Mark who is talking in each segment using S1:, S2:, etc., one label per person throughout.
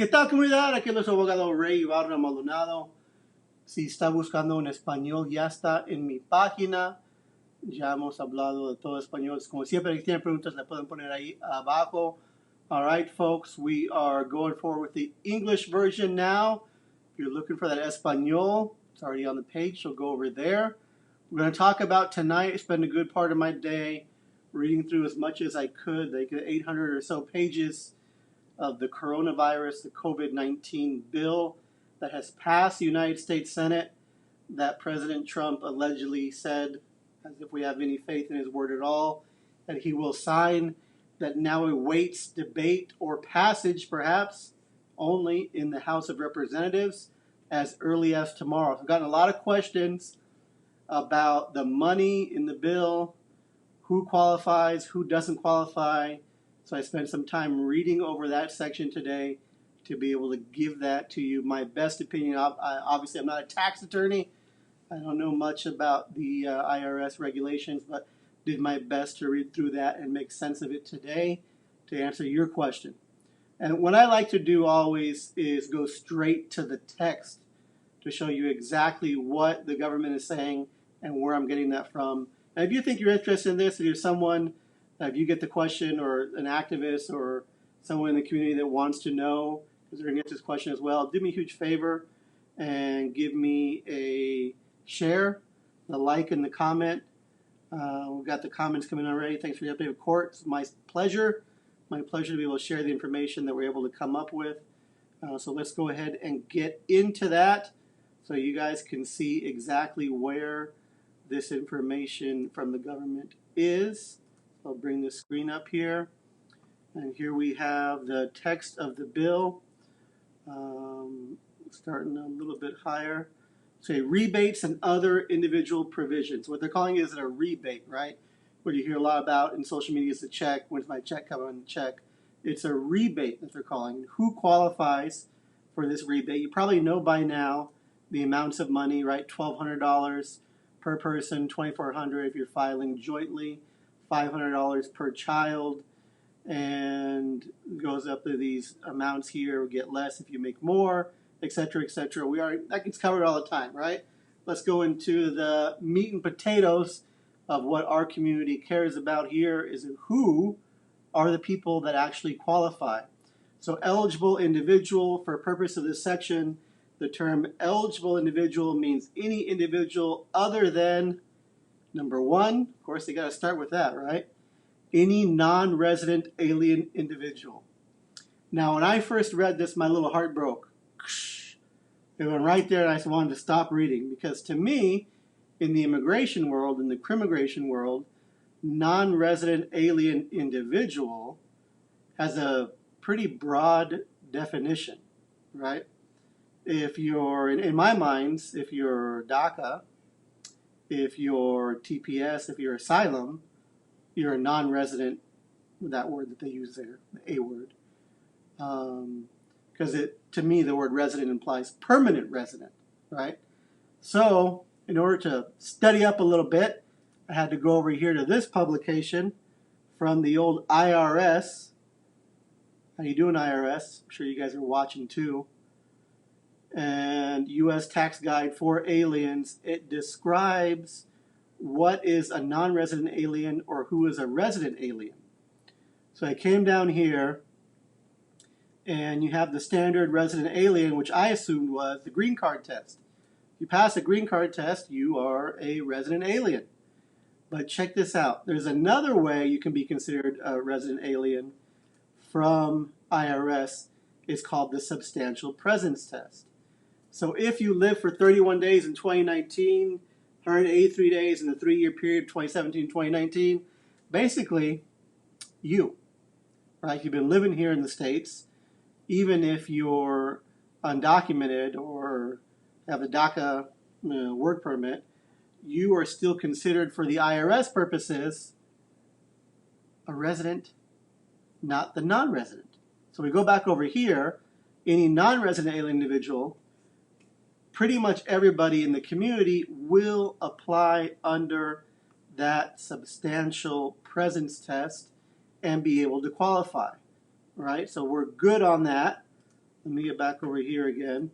S1: ¿Qué tal, comunidad? Aquí es su abogado Rey Ibarra Maldonado. Si está buscando en español, ya está en mi página. Ya hemos hablado de todo español. Como siempre, si tienen preguntas, le pueden poner ahí abajo. All right, folks, we are going forward with the English version now. If you're looking for that Espanol, it's already on the page, so go over there. We're going to talk about tonight. I spent a good part of my day reading through as much as I could, like 800 or so pages of the coronavirus, the COVID-19 bill that has passed the United States Senate that President Trump allegedly said, as if we have any faith in his word at all, that he will sign, that now awaits debate or passage, perhaps, only in the House of Representatives as early as tomorrow. So I've gotten a lot of questions about the money in the bill, who qualifies, who doesn't qualify. So I spent some time reading over that section today to be able to give that to you. My best opinion, obviously I'm not a tax attorney. I don't know much about the IRS regulations, but did my best to read through that and make sense of it today to answer your question. And what I like to do always is go straight to the text to show you exactly what the government is saying and where I'm getting that from. And if you think you're interested in this, if you're someone, if you get the question, or an activist or someone in the community that wants to know, because they're going to get this question as well, do me a huge favor and give me a share, the like, and the comment. We've got the comments coming already. Thanks for the update of court. It's my pleasure to be able to share the information that we're able to come up with. So let's go ahead and get into that so you guys can see exactly where this information from the government is. I'll bring the screen up here. And here we have the text of the bill. Starting a little bit higher. Say rebates and other individual provisions. What they're calling is a rebate, right? What you hear a lot about in social media is a check. When's my check coming? Check. It's a rebate that they're calling. Who qualifies for this rebate? You probably know by now the amounts of money, right? $1,200 per person, $2,400 if you're filing jointly, $500 per child, and goes up to these amounts here. Get less if you make more, etc., etc. That gets covered all the time, right? Let's go into the meat and potatoes of what our community cares about here. Is who are the people that actually qualify. So eligible individual, for purpose of this section, the term eligible individual means any individual other than, number one, of course they got to start with that, right? Any non-resident alien individual. Now, when I first read this, my little heart broke. It went right there, and I wanted to stop reading, because to me, in the immigration world, in the crimmigration world, non-resident alien individual has a pretty broad definition, right? If you're, in my mind, if you're DACA, if you're TPS, if you're asylum, you're a non-resident, with that word that they use there, the A word. Because to me, the word resident implies permanent resident, right? So in order to study up a little bit, I had to go over here to this publication from the old IRS. How you doing, IRS? I'm sure you guys are watching too. And U.S. Tax Guide for Aliens. It describes what is a non-resident alien or who is a resident alien. So I came down here, and you have the standard resident alien, which I assumed was the green card test. If you pass a green card test, you are a resident alien. But check this out. There's another way you can be considered a resident alien from IRS. It's called the substantial presence test. So if you live for 31 days in 2019, 183 days in the 3-year period, 2017-2019, basically you, right? You've been living here in the States, even if you're undocumented or have a DACA work permit, you are still considered, for the IRS purposes, a resident, not the non-resident. So we go back over here, any non-resident alien individual, pretty much everybody in the community will apply under that substantial presence test and be able to qualify, right? So we're good on that. Let me get back over here again.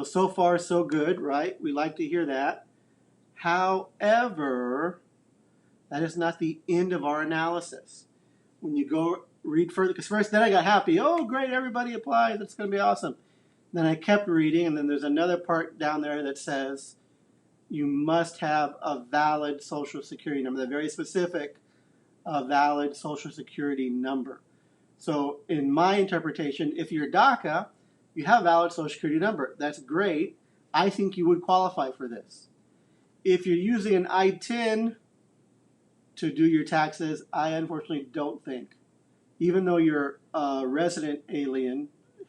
S1: So far, so good, right? We like to hear that. However, that is not the end of our analysis. When you go read further, because first then I got happy. Oh, great, everybody applied. That's going to be awesome. Then I kept reading, and then there's another part down there that says you must have a valid Social Security number. They're very specific, a valid Social Security number. So in my interpretation, if you're DACA, you have a valid Social Security number. That's great. I think you would qualify for this. If you're using an I-10 to do your taxes, I unfortunately don't think. Even though you're a resident alien,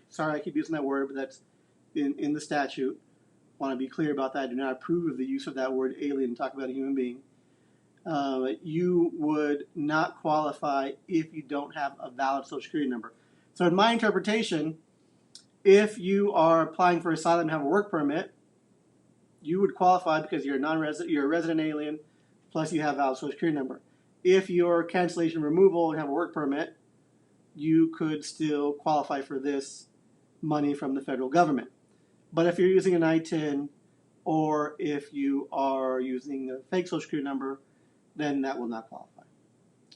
S1: sorry I keep using that word, but that's in the statute. I want to be clear about that. I do not approve of the use of that word alien to talk about a human being. You would not qualify if you don't have a valid Social Security number. So in my interpretation, if you are applying for asylum and have a work permit, you would qualify because you're a non-resident, you're a resident alien, plus you have a valid Social Security number. If you're cancellation removal and have a work permit, you could still qualify for this money from the federal government. But if you're using an I-10 or if you are using a fake Social Security number, then that will not qualify.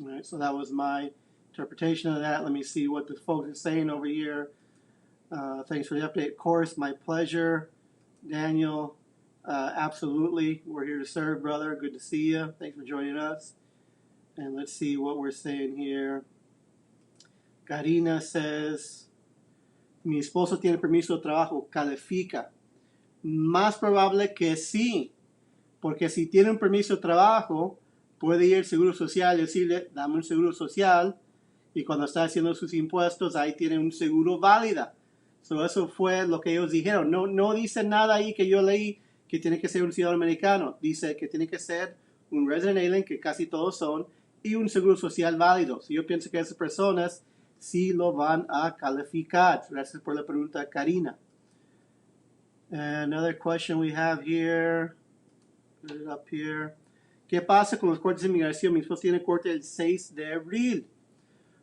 S1: All right, so that was my interpretation of that. Let me see what the folks are saying over here. Thanks for the update. Of course, my pleasure. Daniel, absolutely. We're here to serve, brother. Good to see you. Thanks for joining us. And let's see what we're saying here. Karina says, mi esposo tiene permiso de trabajo, califica. Más probable que sí, porque si tiene un permiso de trabajo, puede ir al Seguro Social y decirle, dame un seguro social, y cuando está haciendo sus impuestos, ahí tiene un seguro válida. So eso fue lo que ellos dijeron. No dice nada ahí que yo leí que tiene que ser un ciudadano americano. Dice que tiene que ser un resident alien, que casi todos son, y un seguro social válido. So yo pienso que esas personas sí lo van a calificar. Gracias por la pregunta, Karina. Another question we have here. Put it up here. ¿Qué pasa con los cortes de migración? Mi esposo tiene corte el 6 de abril.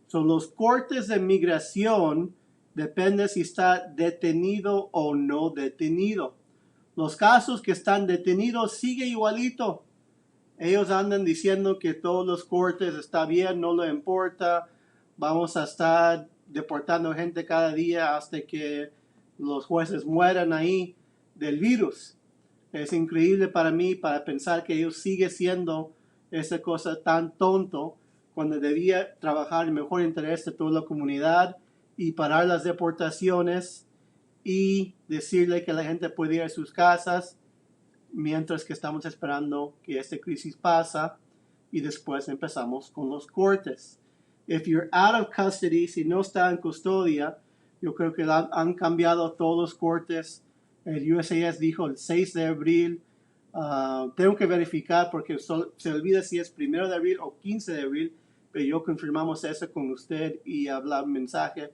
S1: So, los cortes de migración depende si está detenido o no detenido. Los casos que están detenidos sigue igualito. Ellos andan diciendo que todos los cortes está bien, no le importa. Vamos a estar deportando gente cada día hasta que los jueces mueran ahí del virus. Es increíble para mí para pensar que ellos siguen siendo esa cosa tan tonto cuando debía trabajar en mejor interés de toda la comunidad y parar las deportaciones y decirle que la gente puede ir a sus casas mientras que estamos esperando que esta crisis pasa y después empezamos con los cortes. If you're out of custody, si no está en custodia, yo creo que han cambiado todos los cortes. El USCIS dijo el 6 de abril. Tengo que verificar porque se olvida si es 1 de abril o 15 de abril, pero yo confirmamos eso con usted y hablar un mensaje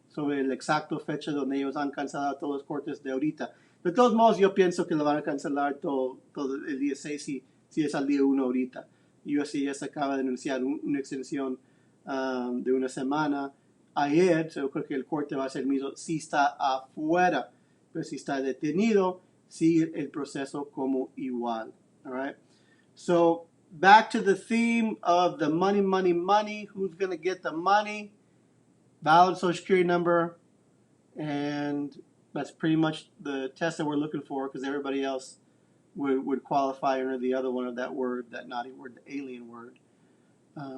S1: sobre el exacto fecha donde ellos han cancelado todos los cortes de ahorita. De todos modos, yo pienso que lo van a cancelar todo el día 6 si es al día 1 ahorita. USCIS acaba de anunciar una extensión de una semana ayer, yo creo que el corte va a ser el mismo si está afuera, pero si está detenido, sigue el proceso como igual. All right? So, back to the theme of the money, money, money. Who's going to get the money? Valid Social Security number, and that's pretty much the test that we're looking for because everybody else would qualify under the other one of that word, that naughty word, the alien word.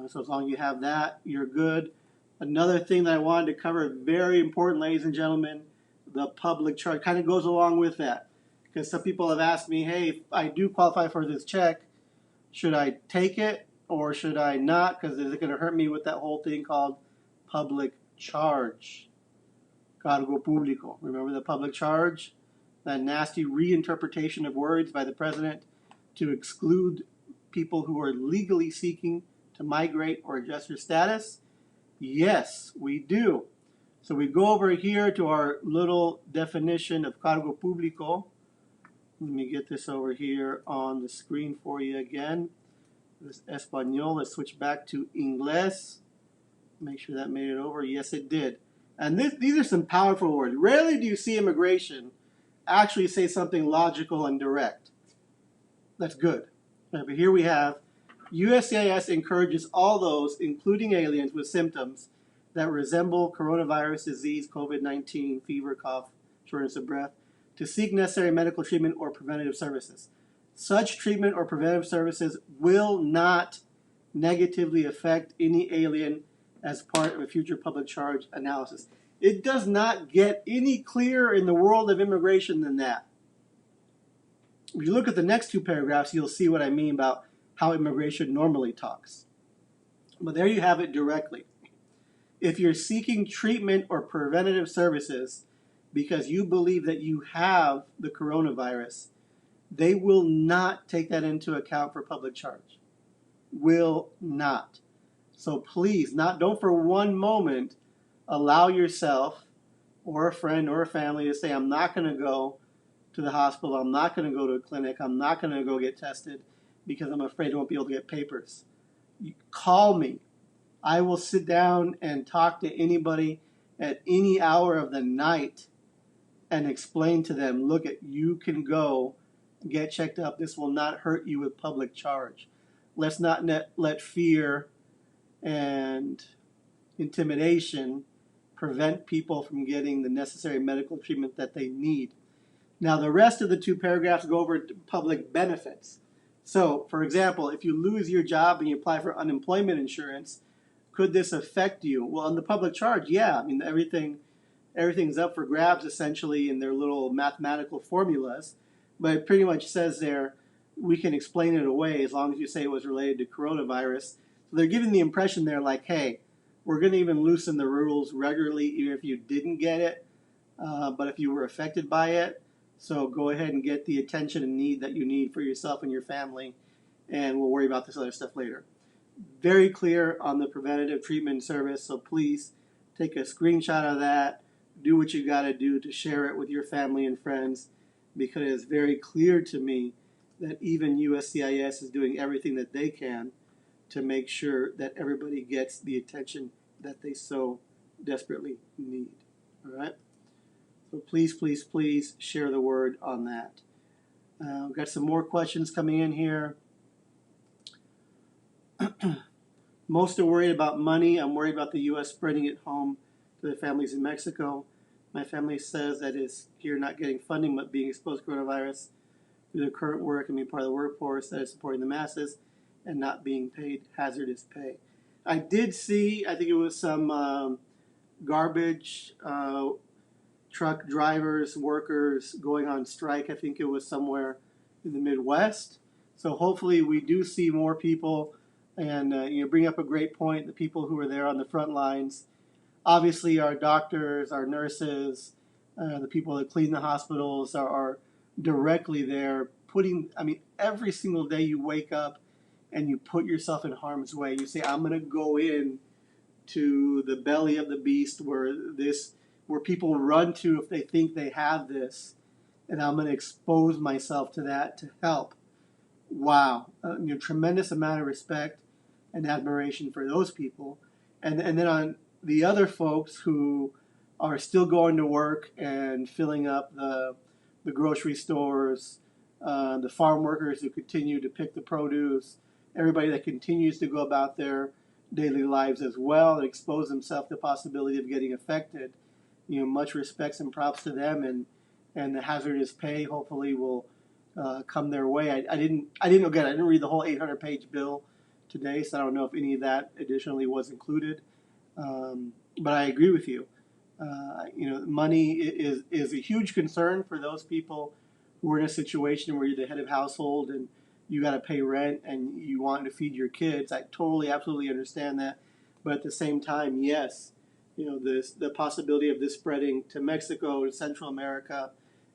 S1: So as long as you have that, you're good. Another thing that I wanted to cover, very important, ladies and gentlemen, the public charge kind of goes along with that. Because some people have asked me, hey, if I do qualify for this check, should I take it or should I not? Because is it going to hurt me with that whole thing called public charge? Cargo público. Remember the public charge? That nasty reinterpretation of words by the president to exclude people who are legally seeking to migrate or adjust their status? Yes, we do. So we go over here to our little definition of cargo público. Let me get this over here on the screen for you again. This Español. Let's switch back to Inglés. Make sure that made it over. Yes, it did. And these are some powerful words. Rarely do you see immigration actually say something logical and direct. That's good. But here we have, USCIS encourages all those, including aliens with symptoms that resemble coronavirus disease, COVID-19, fever, cough, shortness of breath, to seek necessary medical treatment or preventative services. Such treatment or preventative services will not negatively affect any alien as part of a future public charge analysis. It does not get any clearer in the world of immigration than that. If you look at the next two paragraphs, you'll see what I mean about how immigration normally talks. But there you have it directly. If you're seeking treatment or preventative services because you believe that you have the coronavirus, they will not take that into account for public charge. Will not. So please, don't for one moment allow yourself or a friend or a family to say, I'm not going to go to the hospital, I'm not going to go to a clinic, I'm not going to go get tested because I'm afraid I won't be able to get papers. You call me. I will sit down and talk to anybody at any hour of the night and explain to them, look, you can go get checked up. This will not hurt you with public charge. Let's not let fear and intimidation prevent people from getting the necessary medical treatment that they need. Now, the rest of the two paragraphs go over public benefits. So, for example, if you lose your job and you apply for unemployment insurance, could this affect you? Well, on the public charge, yeah. I mean, everything's up for grabs, essentially, in their little mathematical formulas. But it pretty much says there, we can explain it away as long as you say it was related to coronavirus. So they're giving the impression there like, hey, we're going to even loosen the rules regularly, even if you didn't get it, but if you were affected by it. So go ahead and get the attention and need that you need for yourself and your family, and we'll worry about this other stuff later. Very clear on the preventative treatment service, so please take a screenshot of that. Do what you got to do to share it with your family and friends, because it is very clear to me that even USCIS is doing everything that they can to make sure that everybody gets the attention that they so desperately need. All right? So please, please, please share the word on that. We've got some more questions coming in here. Most are worried about money. I'm worried about the U.S. spreading it home to the families in Mexico. My family says that is here not getting funding but being exposed to coronavirus through their current work and being part of the workforce that is supporting the masses and not being paid hazardous pay. I did see, I think it was some garbage truck drivers, workers going on strike. I think it was somewhere in the Midwest. So hopefully we do see more people, and you bring up a great point, the people who are there on the front lines. Obviously our doctors, our nurses, the people that clean the hospitals are directly there every single day you wake up and you put yourself in harm's way. You say, I'm going to go in to the belly of the beast where people run to if they think they have this, and I'm going to expose myself to that to help. Wow. Tremendous amount of respect and admiration for those people. And then on the other folks who are still going to work and filling up the grocery stores, the farm workers who continue to pick the produce, everybody that continues to go about their daily lives as well and expose themselves to the possibility of getting affected. Much respects and props to them, and the hazardous pay hopefully will come their way. I didn't read the whole 800-page bill today, so I don't know if any of that additionally was included. But I agree with you. Money is a huge concern for those people who are in a situation where you're the head of household and you got to pay rent and you want to feed your kids. I totally, absolutely understand that. But at the same time, yes, the possibility of this spreading to Mexico, to Central America,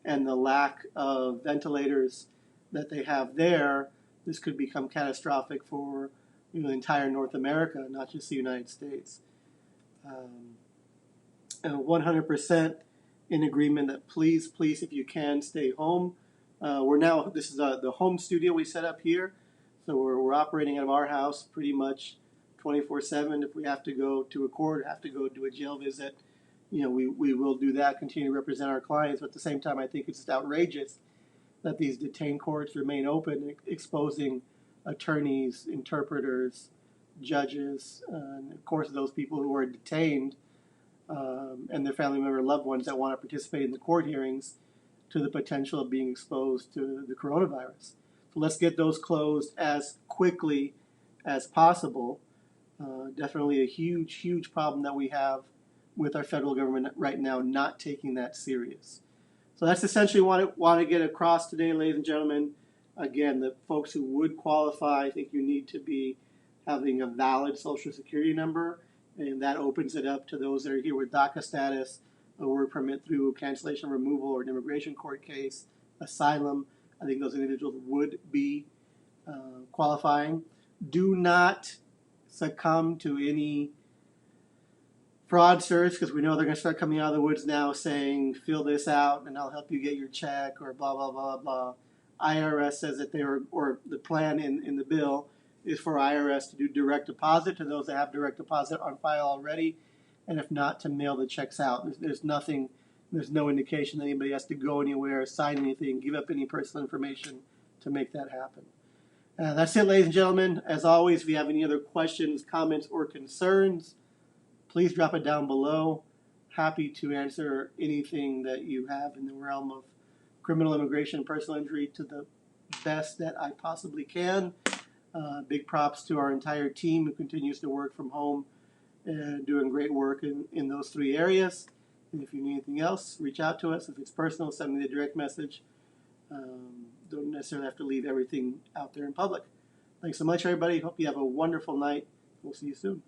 S1: and the lack of ventilators that they have there, this could become catastrophic for the entire North America, not just the United States. 100% in agreement that please, if you can, stay home. This is the home studio we set up here, so we're operating out of our house pretty much 24/7. If we have to go to record, have to go do a jail visit, we will do that, continue to represent our clients. But at the same time, I think it's just outrageous that these detained courts remain open, exposing attorneys, interpreters, judges, and of course those people who are detained and their family member loved ones that want to participate in the court hearings to the potential of being exposed to the coronavirus. So let's get those closed as quickly as possible. Definitely a huge, huge problem that we have with our federal government right now not taking that serious. So that's essentially what I want to get across today, ladies and gentlemen. Again, the folks who would qualify, I think you need to be having a valid Social Security number, and that opens it up to those that are here with DACA status, a work permit through cancellation, removal, or an immigration court case, asylum. I think those individuals would be qualifying. Do not succumb to any fraudsters, because we know they're going to start coming out of the woods now saying, fill this out and I'll help you get your check, or blah, blah, blah, blah. IRS says that or the plan in the bill is for IRS to do direct deposit to those that have direct deposit on file already, and if not, to mail the checks out. There's no indication that anybody has to go anywhere, sign anything, give up any personal information to make that happen. That's it, ladies and gentlemen. As always, if you have any other questions, comments, or concerns, please drop it down below. Happy to answer anything that you have in the realm of criminal, immigration, and personal injury to the best that I possibly can. Big props to our entire team who continues to work from home and doing great work in those three areas. And if you need anything else, reach out to us. If it's personal, send me the direct message. Don't necessarily have to leave everything out there in public. Thanks so much, everybody. Hope you have a wonderful night. We'll see you soon.